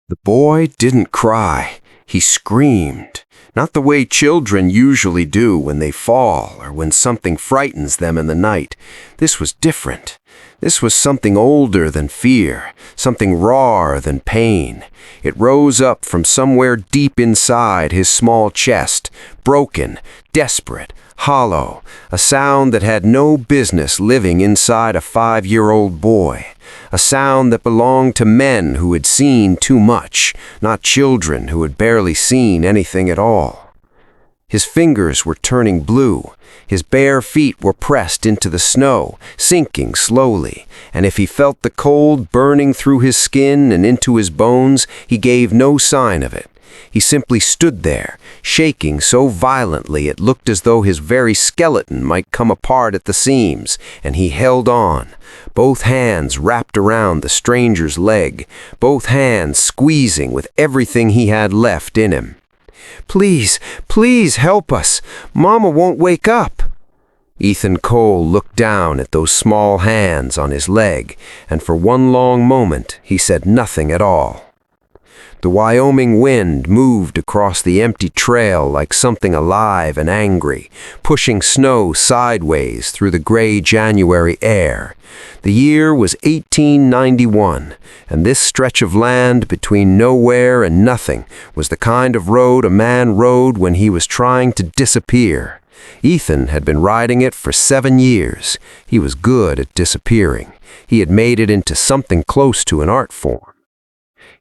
The boy didn't cry. He screamed. Not the way children usually do when they fall or when something frightens them in the night. This was different. This was something older than fear, something rawer than pain. It rose up from somewhere deep inside his small chest, broken, desperate, hollow, a sound that had no business living inside a 5-year-old boy, a sound that belonged to men who had seen too much, not children who had barely seen anything at all. His fingers were turning blue. His bare feet were pressed into the snow, sinking slowly, and if he felt the cold burning through his skin and into his bones, he gave no sign of it. He simply stood there, shaking so violently it looked as though his very skeleton might come apart at the seams, and he held on, both hands wrapped around the stranger's leg, both hands squeezing with everything he had left in him. "Please, please help us! Mama won't wake up!" Ethan Cole looked down at those small hands on his leg, and for one long moment he said nothing at all. The Wyoming wind moved across the empty trail like something alive and angry, pushing snow sideways through the gray January air. The year was 1891, and this stretch of land between nowhere and nothing was the kind of road a man rode when he was trying to disappear. Ethan had been riding it for 7 years. He was good at disappearing. He had made it into something close to an art form.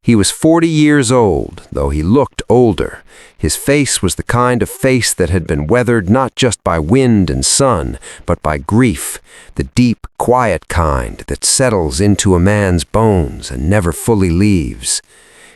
He was 40 years old, though he looked older. His face was the kind of face that had been weathered not just by wind and sun, but by grief, the deep, quiet kind that settles into a man's bones and never fully leaves.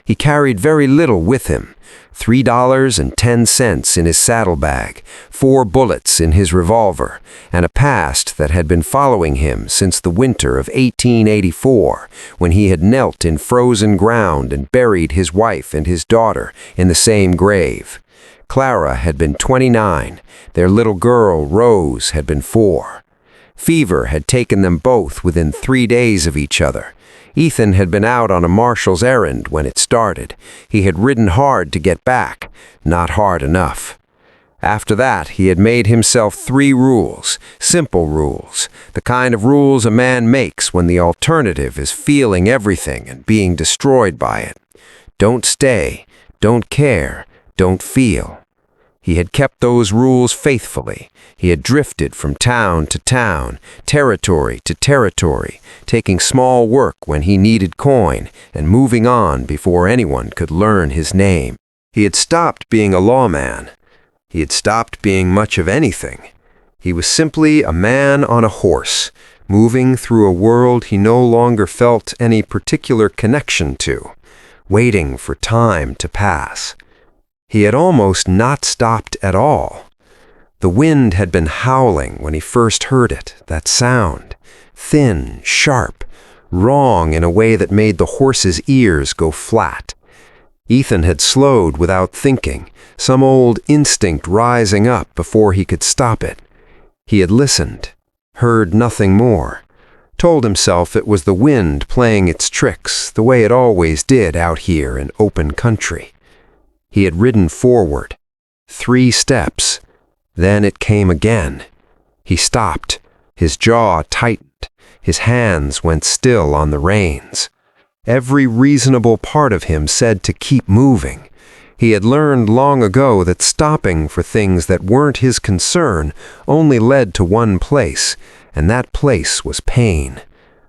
He carried very little with him: $3.10 in his saddlebag, 4 bullets in his revolver, and a past that had been following him since the winter of 1884, when he had knelt in frozen ground and buried his wife and his daughter in the same grave. Clara had been 29. Their little girl, Rose, had been 4. Fever had taken them both within 3 days of each other. Ethan had been out on a marshal's errand when it started. He had ridden hard to get back, not hard enough. After that, he had made himself 3 rules, simple rules, the kind of rules a man makes when the alternative is feeling everything and being destroyed by it. Don't stay, don't care, don't feel. He had kept those rules faithfully. He had drifted from town to town, territory to territory, taking small work when he needed coin and moving on before anyone could learn his name. He had stopped being a lawman. He had stopped being much of anything. He was simply a man on a horse, moving through a world he no longer felt any particular connection to, waiting for time to pass. He had almost not stopped at all. The wind had been howling when he first heard it, that sound, thin, sharp, wrong in a way that made the horse's ears go flat. Ethan had slowed without thinking, some old instinct rising up before he could stop it. He had listened, heard nothing more, told himself it was the wind playing its tricks the way it always did out here in open country. He had ridden forward, 3 steps. Then it came again. He stopped. His jaw tightened. His hands went still on the reins. Every reasonable part of him said to keep moving. He had learned long ago that stopping for things that weren't his concern only led to one place, and that place was pain.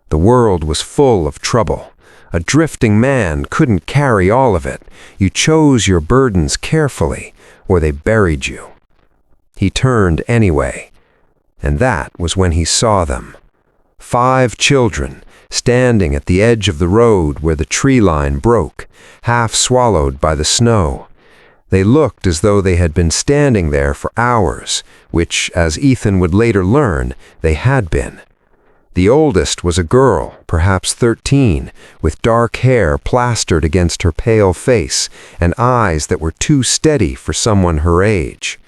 The world was full of trouble. A drifting man couldn't carry all of it. You chose your burdens carefully, or they buried you. He turned anyway, and that was when he saw them. 5 children, standing at the edge of the road where the tree line broke, half swallowed by the snow. They looked as though they had been standing there for hours, which, as Ethan would later learn, they had been. The oldest was a girl, perhaps 13, with dark hair plastered against her pale face and eyes that were too steady for someone her age.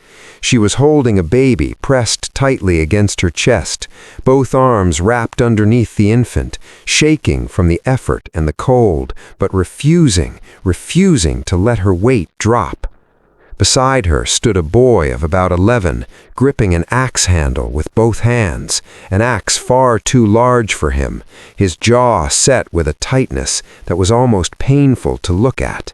She was holding a baby pressed tightly against her chest, both arms wrapped underneath the infant, shaking from the effort and the cold, but refusing to let her weight drop. Beside her stood a boy of about 11, gripping an axe handle with both hands, an axe far too large for him, his jaw set with a tightness that was almost painful to look at.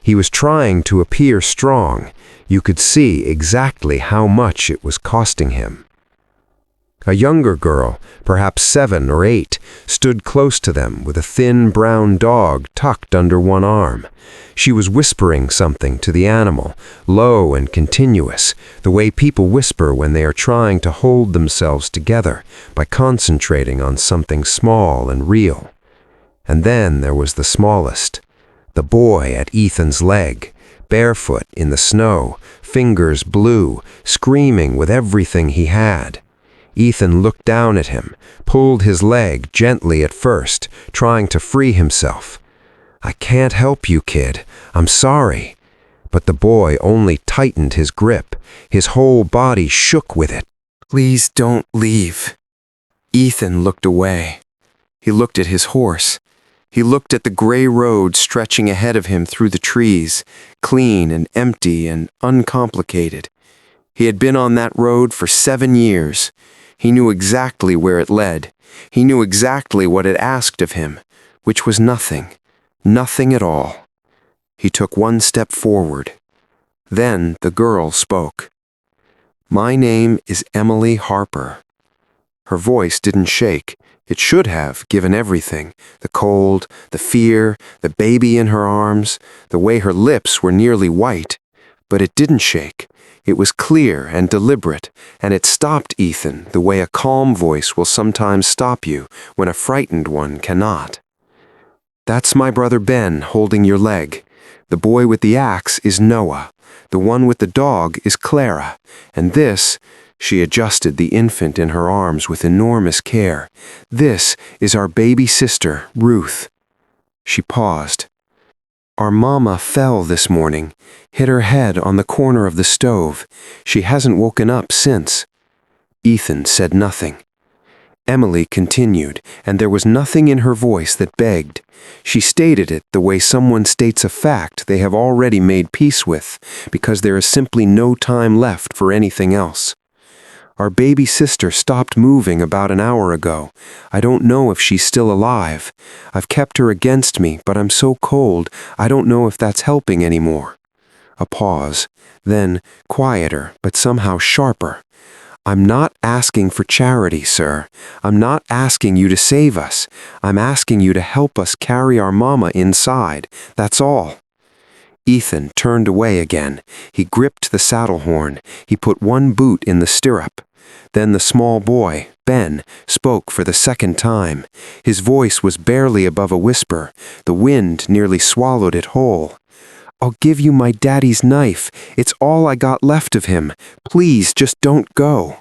He was trying to appear strong. You could see exactly how much it was costing him. A younger girl, perhaps 7 or 8, stood close to them with a thin brown dog tucked under one arm. She was whispering something to the animal, low and continuous, the way people whisper when they are trying to hold themselves together by concentrating on something small and real. And then there was the smallest, the boy at Ethan's leg, barefoot in the snow, fingers blue, screaming with everything he had. Ethan looked down at him, pulled his leg gently at first, trying to free himself. "I can't help you, kid. I'm sorry." But the boy only tightened his grip. His whole body shook with it. "Please don't leave." Ethan looked away. He looked at his horse. He looked at the gray road stretching ahead of him through the trees, clean and empty and uncomplicated. He had been on that road for 7 years. He knew exactly where it led. He knew exactly what it asked of him, which was nothing, nothing at all. He took one step forward. Then the girl spoke. "My name is Emily Harper." Her voice didn't shake. It should have, given everything, the cold, the fear, the baby in her arms, the way her lips were nearly white. But it didn't shake. It was clear and deliberate, and it stopped Ethan the way a calm voice will sometimes stop you when a frightened one cannot. "That's my brother Ben holding your leg. The boy with the axe is Noah. The one with the dog is Clara. And this," she adjusted the infant in her arms with enormous care, "this is our baby sister, Ruth." She paused. "Our mama fell this morning, hit her head on the corner of the stove. She hasn't woken up since." Ethan said nothing. Emily continued, and there was nothing in her voice that begged. She stated it the way someone states a fact they have already made peace with, because there is simply no time left for anything else. "Our baby sister stopped moving about an hour ago. I don't know if she's still alive. I've kept her against me, but I'm so cold, I don't know if that's helping anymore." A pause, then quieter, but somehow sharper. "I'm not asking for charity, sir. I'm not asking you to save us. I'm asking you to help us carry our mama inside. That's all." Ethan turned away again. He gripped the saddle horn. He put one boot in the stirrup. Then the small boy, Ben, spoke for the second time. His voice was barely above a whisper. The wind nearly swallowed it whole. "I'll give you my daddy's knife. It's all I got left of him. Please, just don't go."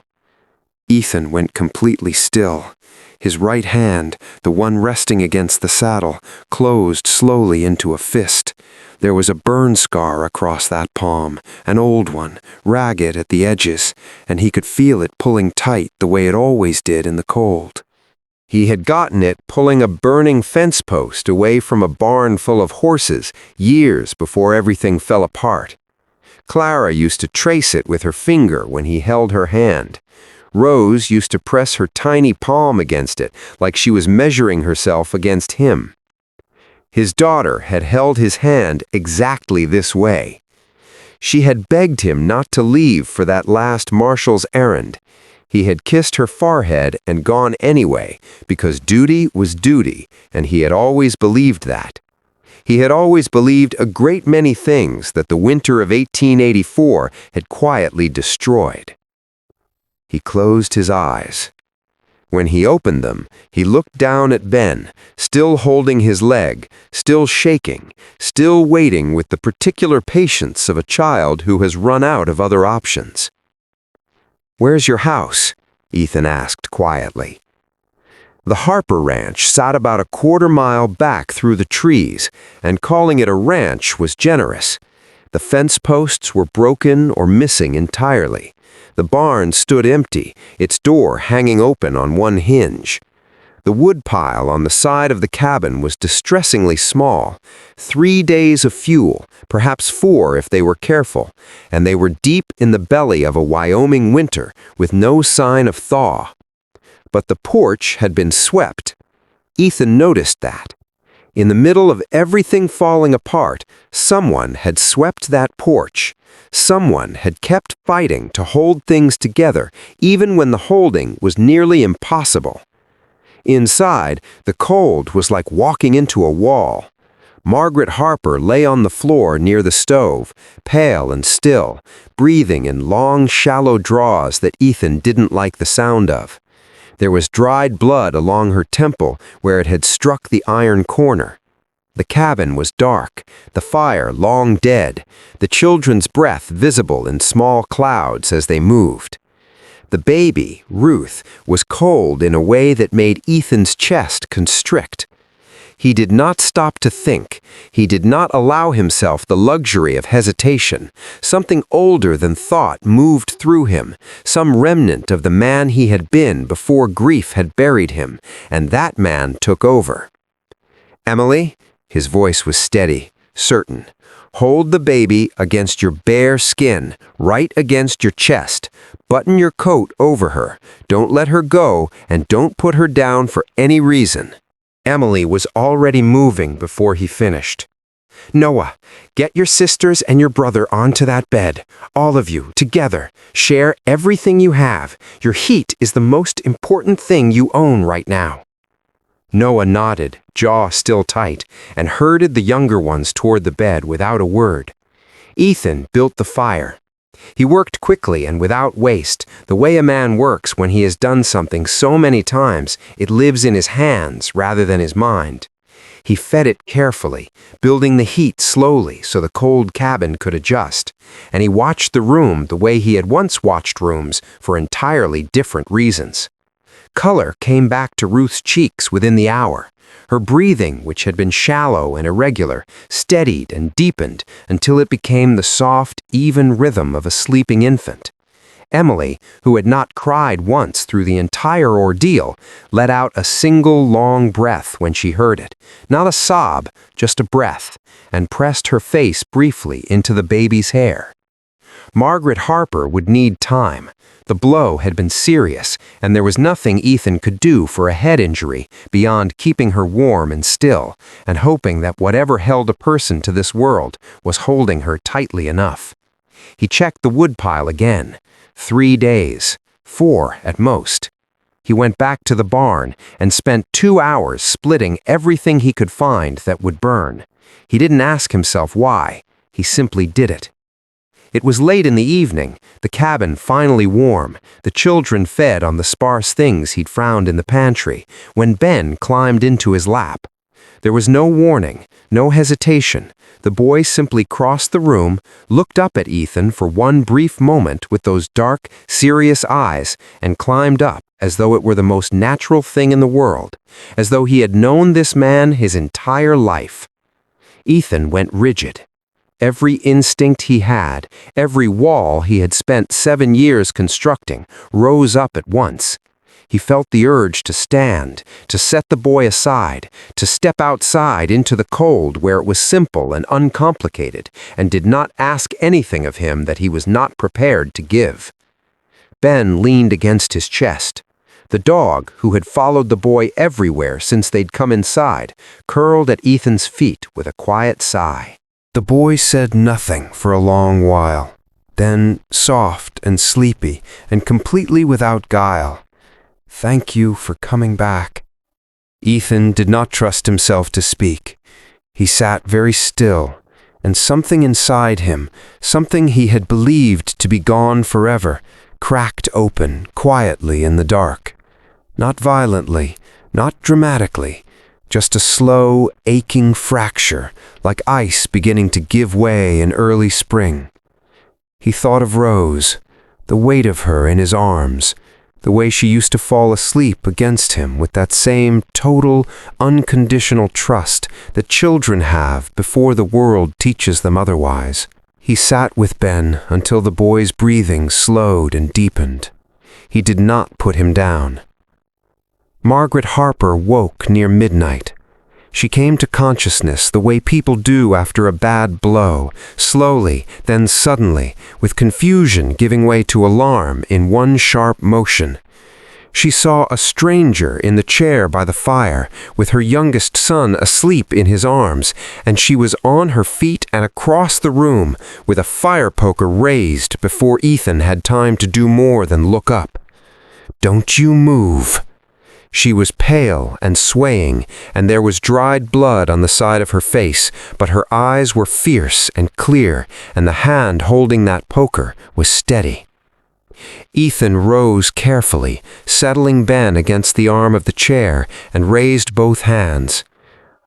Ethan went completely still. His right hand, the one resting against the saddle, closed slowly into a fist. There was a burn scar across that palm, an old one, ragged at the edges, and he could feel it pulling tight the way it always did in the cold. He had gotten it pulling a burning fence post away from a barn full of horses years before everything fell apart. Clara used to trace it with her finger when he held her hand. Rose used to press her tiny palm against it like she was measuring herself against him. His daughter had held his hand exactly this way. She had begged him not to leave for that last marshal's errand. He had kissed her forehead and gone anyway, because duty was duty, and he had always believed that. He had always believed a great many things that the winter of 1884 had quietly destroyed. He closed his eyes. When he opened them, he looked down at Ben, still holding his leg, still shaking, still waiting with the particular patience of a child who has run out of other options. "Where's your house?" Ethan asked quietly. The Harper Ranch sat about a quarter mile back through the trees, and calling it a ranch was generous. The fence posts were broken or missing entirely. The barn stood empty, its door hanging open on one hinge. The woodpile on the side of the cabin was distressingly small. 3 days of fuel, perhaps 4 if they were careful, and they were deep in the belly of a Wyoming winter with no sign of thaw. But the porch had been swept. Ethan noticed that. In the middle of everything falling apart, someone had swept that porch. Someone had kept fighting to hold things together, even when the holding was nearly impossible. Inside, the cold was like walking into a wall. Margaret Harper lay on the floor near the stove, pale and still, breathing in long, shallow draws that Ethan didn't like the sound of. There was dried blood along her temple where it had struck the iron corner. The cabin was dark, the fire long dead, the children's breath visible in small clouds as they moved. The baby, Ruth, was cold in a way that made Ethan's chest constrict. He did not stop to think. He did not allow himself the luxury of hesitation. Something older than thought moved through him, some remnant of the man he had been before grief had buried him, and that man took over. "Emily," his voice was steady, certain. "Hold the baby against your bare skin, right against your chest. Button your coat over her. Don't let her go, and don't put her down for any reason." Emily was already moving before he finished. "Noah, get your sisters and your brother onto that bed. All of you, together. Share everything you have. Your heat is the most important thing you own right now." Noah nodded, jaw still tight, and herded the younger ones toward the bed without a word. Ethan built the fire. He worked quickly and without waste, the way a man works when he has done something so many times it lives in his hands rather than his mind. He fed it carefully, building the heat slowly so the cold cabin could adjust, and he watched the room the way he had once watched rooms for entirely different reasons. Color came back to Ruth's cheeks within the hour. Her breathing, which had been shallow and irregular, steadied and deepened until it became the soft, even rhythm of a sleeping infant. Emily, who had not cried once through the entire ordeal, let out a single long breath when she heard it, not a sob, just a breath, and pressed her face briefly into the baby's hair. Margaret Harper would need time. The blow had been serious, and there was nothing Ethan could do for a head injury beyond keeping her warm and still, and hoping that whatever held a person to this world was holding her tightly enough. He checked the woodpile again. 3 days, 4 at most. He went back to the barn and spent 2 hours splitting everything he could find that would burn. He didn't ask himself why. He simply did it. It was late in the evening, the cabin finally warm, the children fed on the sparse things he'd found in the pantry, when Ben climbed into his lap. There was no warning, no hesitation. The boy simply crossed the room, looked up at Ethan for one brief moment with those dark, serious eyes, and climbed up as though it were the most natural thing in the world, as though he had known this man his entire life. Ethan went rigid. Every instinct he had, every wall he had spent 7 years constructing, rose up at once. He felt the urge to stand, to set the boy aside, to step outside into the cold where it was simple and uncomplicated, and did not ask anything of him that he was not prepared to give. Ben leaned against his chest. The dog, who had followed the boy everywhere since they'd come inside, curled at Ethan's feet with a quiet sigh. The boy said nothing for a long while. Then, soft and sleepy and completely without guile, "Thank you for coming back." Ethan did not trust himself to speak. He sat very still, and something inside him, something he had believed to be gone forever, cracked open quietly in the dark. Not violently, not dramatically, just a slow, aching fracture, like ice beginning to give way in early spring. He thought of Rose, the weight of her in his arms, the way she used to fall asleep against him with that same total, unconditional trust that children have before the world teaches them otherwise. He sat with Ben until the boy's breathing slowed and deepened. He did not put him down. Margaret Harper woke near midnight. She came to consciousness the way people do after a bad blow, slowly, then suddenly, with confusion giving way to alarm in one sharp motion. She saw a stranger in the chair by the fire, with her youngest son asleep in his arms, and she was on her feet and across the room, with a fire poker raised before Ethan had time to do more than look up. "Don't you move." She was pale and swaying, and there was dried blood on the side of her face, but her eyes were fierce and clear, and the hand holding that poker was steady. Ethan rose carefully, settling Ben against the arm of the chair, and raised both hands.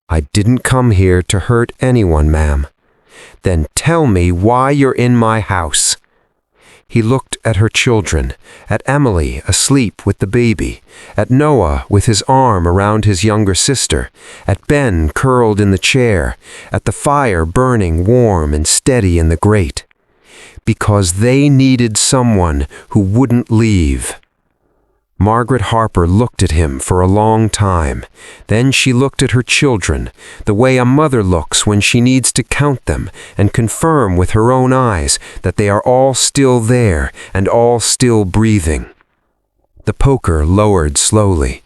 "I didn't come here to hurt anyone, ma'am." "Then tell me why you're in my house." He looked at her children, at Emily asleep with the baby, at Noah with his arm around his younger sister, at Ben curled in the chair, at the fire burning warm and steady in the grate. Because they needed someone who wouldn't leave. Margaret Harper looked at him for a long time. Then she looked at her children, the way a mother looks when she needs to count them and confirm with her own eyes that they are all still there and all still breathing. The poker lowered slowly.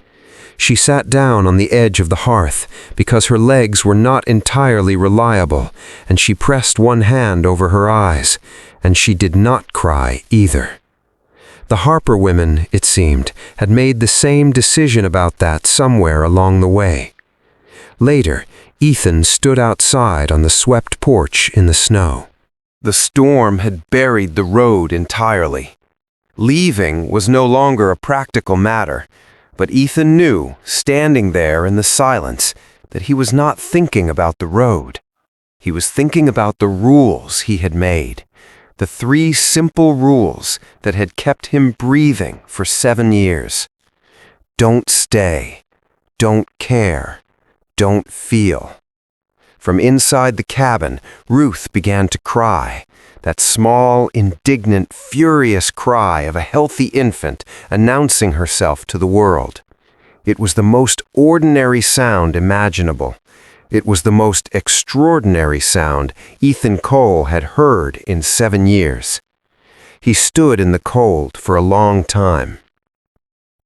She sat down on the edge of the hearth because her legs were not entirely reliable, and she pressed one hand over her eyes, and she did not cry either. The Harper women, it seemed, had made the same decision about that somewhere along the way. Later, Ethan stood outside on the swept porch in the snow. The storm had buried the road entirely. Leaving was no longer a practical matter, but Ethan knew, standing there in the silence, that he was not thinking about the road. He was thinking about the rules he had made. The 3 simple rules that had kept him breathing for 7 years. Don't stay. Don't care. Don't feel. From inside the cabin, Ruth began to cry, that small, indignant, furious cry of a healthy infant announcing herself to the world. It was the most ordinary sound imaginable. It was the most extraordinary sound Ethan Cole had heard in 7 years. He stood in the cold for a long time.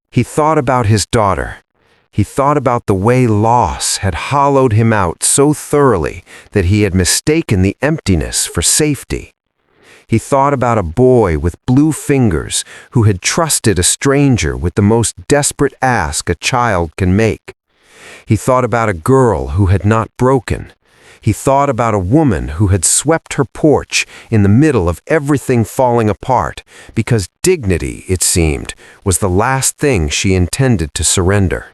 He thought about his daughter. He thought about the way loss had hollowed him out so thoroughly that he had mistaken the emptiness for safety. He thought about a boy with blue fingers who had trusted a stranger with the most desperate ask a child can make. He thought about a girl who had not broken. He thought about a woman who had swept her porch in the middle of everything falling apart because dignity, it seemed, was the last thing she intended to surrender.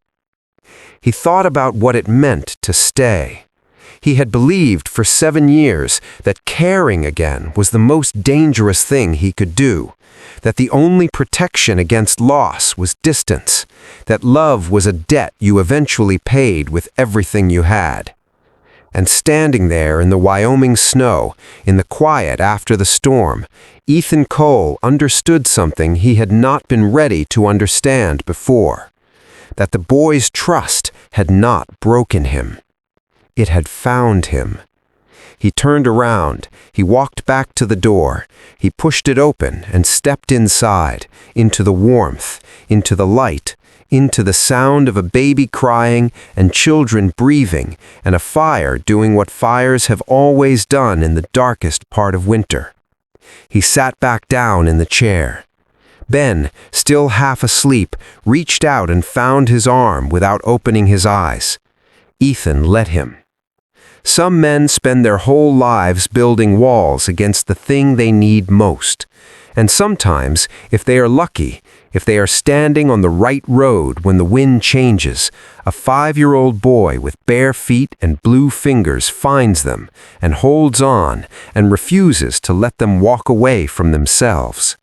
He thought about what it meant to stay. He had believed for 7 years that caring again was the most dangerous thing he could do, that the only protection against loss was distance, that love was a debt you eventually paid with everything you had. And standing there in the Wyoming snow, in the quiet after the storm, Ethan Cole understood something he had not been ready to understand before, that the boy's trust had not broken him. It had found him. He turned around, he walked back to the door, he pushed it open and stepped inside, into the warmth, into the light, into the sound of a baby crying and children breathing and a fire doing what fires have always done in the darkest part of winter. He sat back down in the chair. Ben, still half asleep, reached out and found his arm without opening his eyes. Ethan let him. Some men spend their whole lives building walls against the thing they need most. And sometimes, if they are lucky, if they are standing on the right road when the wind changes, a 5-year-old boy with bare feet and blue fingers finds them and holds on and refuses to let them walk away from themselves.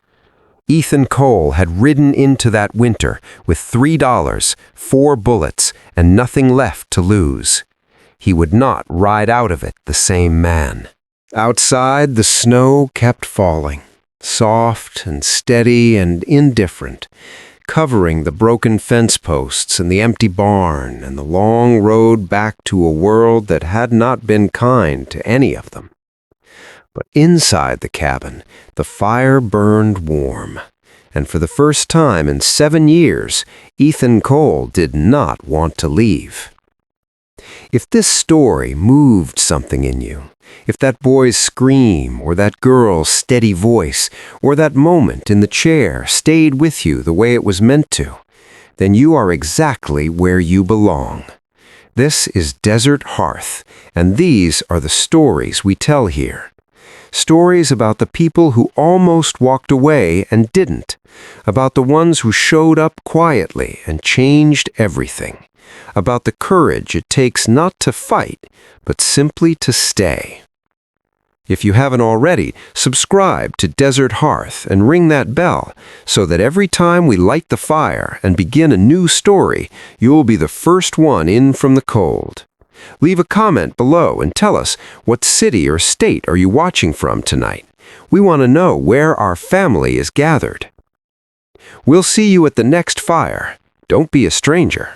Ethan Cole had ridden into that winter with $3, 4 bullets, and nothing left to lose. He would not ride out of it the same man. Outside, the snow kept falling, soft and steady and indifferent, covering the broken fence posts and the empty barn and the long road back to a world that had not been kind to any of them. But inside the cabin, the fire burned warm, and for the first time in 7 years, Ethan Cole did not want to leave. If this story moved something in you, if that boy's scream or that girl's steady voice or that moment in the chair stayed with you the way it was meant to, then you are exactly where you belong. This is Desert Hearth, and these are the stories we tell here. Stories about the people who almost walked away and didn't, about the ones who showed up quietly and changed everything, about the courage it takes not to fight, but simply to stay. If you haven't already, subscribe to Desert Hearth and ring that bell so that every time we light the fire and begin a new story, you'll be the first one in from the cold. Leave a comment below and tell us what city or state are you watching from tonight. We want to know where our family is gathered. We'll see you at the next fire. Don't be a stranger.